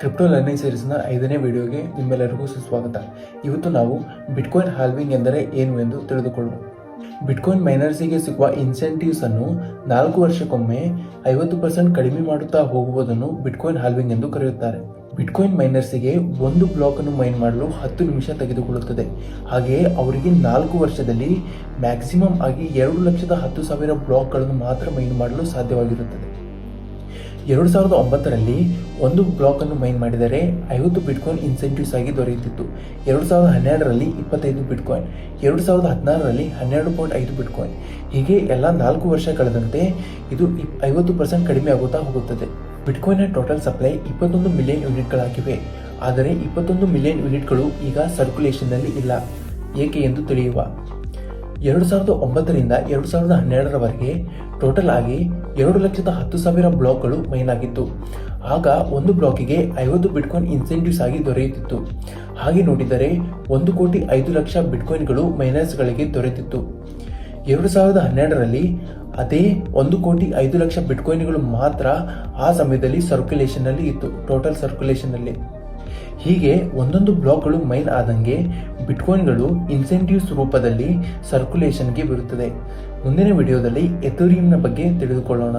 Crypto learning ಸೀರೀಸ್ನ 5ನೇ ವಿಡಿಯೋಗೆ ನಿಮ್ಮೆಲ್ಲರಿಗೂ ಸುಸ್ವಾಗತ. ಇವತ್ತು ನಾವು ಬಿಟ್ಕಾಯಿನ್ ಹಾಲ್ವಿಂಗ್ ಎಂದರೆ ಏನು ಎಂದು ತಿಳಿದುಕೊಳ್ಳೋಣ. ಬಿಟ್ಕಾಯಿನ್ ಮೈನರ್ಸಿಗೆ ಸಿಗುವ ಇನ್ಸೆಂಟಿವ್ಸ್ ಅನ್ನು 4 ವರ್ಷಕ್ಕೊಮ್ಮೆ 50% ಕಡಿಮೆ ಮಾಡುತ್ತಾ ಹೋಗುವುದನ್ನು ಬಿಟ್ಕಾಯಿನ್ ಹಾಲ್ವಿಂಗ್ ಎಂದು ಕರೆಯುತ್ತಾರೆ. ಬಿಟ್ಕಾಯಿನ್ ಮೈನರ್ಸಿಗೆ ಒಂದು ಬ್ಲಾಕ್ ಅನ್ನು ಮೈನ್ ಮಾಡಲು 10 ನಿಮಿಷ ತೆಗೆದುಕೊಳ್ಳುತ್ತದೆ. ಹಾಗೆಯೇ ಅವರಿಗೆ 4 ವರ್ಷದಲ್ಲಿ ಮ್ಯಾಕ್ಸಿಮಮ್ ಆಗಿ 2,10,000 ಬ್ಲಾಕ್ಗಳನ್ನು ಮಾತ್ರ ಮೈನ್ ಮಾಡಲು ಸಾಧ್ಯವಾಗಿರುತ್ತದೆ. 2009ರಲ್ಲಿ ಒಂದು ಬ್ಲಾಕ್ ಅನ್ನು ಮೈನ್ ಮಾಡಿದರೆ 50 ಬಿಟ್ಕಾಯಿನ್ ಇನ್ಸೆಂಟಿವ್ಸ್ ಆಗಿ ದೊರೆಯುತ್ತಿತ್ತು. 2012ರಲ್ಲಿ 25 ಬಿಟ್ಕಾಯಿನ್, 2016ರಲ್ಲಿ 12.5 ಬಿಟ್ಕಾಯಿನ್. ಹೀಗೆ ಎಲ್ಲ 4 ವರ್ಷ ಕಳೆದಂತೆ ಇದು 50% ಕಡಿಮೆ ಆಗುತ್ತಾ ಹೋಗುತ್ತದೆ. ಬಿಟ್ಕಾಯಿನ್ನ ಟೋಟಲ್ ಸಪ್ಲೈ 21 ಮಿಲಿಯನ್ ಯೂನಿಟ್ಗಳಾಗಿವೆ. ಆದರೆ 21 ಮಿಲಿಯನ್ ಯೂನಿಟ್ಗಳು ಈಗ ಸರ್ಕ್ಯುಲೇಷನ್ನಲ್ಲಿ ಇಲ್ಲ. ಏಕೆ ಎಂದು ತಿಳಿಯುವ. 2009ರಿಂದ 2012ರವರೆಗೆ ಟೋಟಲ್ ಆಗಿ 2,10,000 ಬ್ಲಾಕ್ಗಳು ಮೈನ್ ಆಗಿತ್ತು. ಆಗ ಒಂದು ಬ್ಲಾಕಿಗೆ 50 ಬಿಟ್ಕಾಯಿನ್ ಇನ್ಸೆಂಟಿವ್ಸ್ ಆಗಿ ದೊರೆಯುತ್ತಿತ್ತು. ಹಾಗೆ ನೋಡಿದರೆ 1,05,00,000 ಬಿಟ್ಕಾಯಿನ್ಗಳು ಮೈನರ್ಸ್ಗಳಿಗೆ ದೊರೆತಿತ್ತು. 2012ರಲ್ಲಿ ಅದೇ 1,05,00,000 ಬಿಟ್ಕಾಯಿನ್ಗಳು ಮಾತ್ರ ಆ ಸಮಯದಲ್ಲಿ ಸರ್ಕ್ಯುಲೇಷನ್ನಲ್ಲಿ ಇತ್ತು, ಟೋಟಲ್ ಸರ್ಕ್ಯುಲೇಷನ್ನಲ್ಲಿ. ಹೀಗೆ ಒಂದೊಂದು ಬ್ಲಾಕ್ಗಳು ಮೈನ್ ಆದಂಗೆ ಬಿಟ್ಕಾಯಿನ್ಗಳು ಇನ್ಸೆಂಟಿವ್ಸ್ ರೂಪದಲ್ಲಿ ಸರ್ಕ್ಯುಲೇಷನ್ಗೆ ಬರುತ್ತದೆ. ಮುಂದಿನ ವಿಡಿಯೋದಲ್ಲಿ ಎಥೇರಿಯಂನ ಬಗ್ಗೆ ತಿಳಿದುಕೊಳ್ಳೋಣ.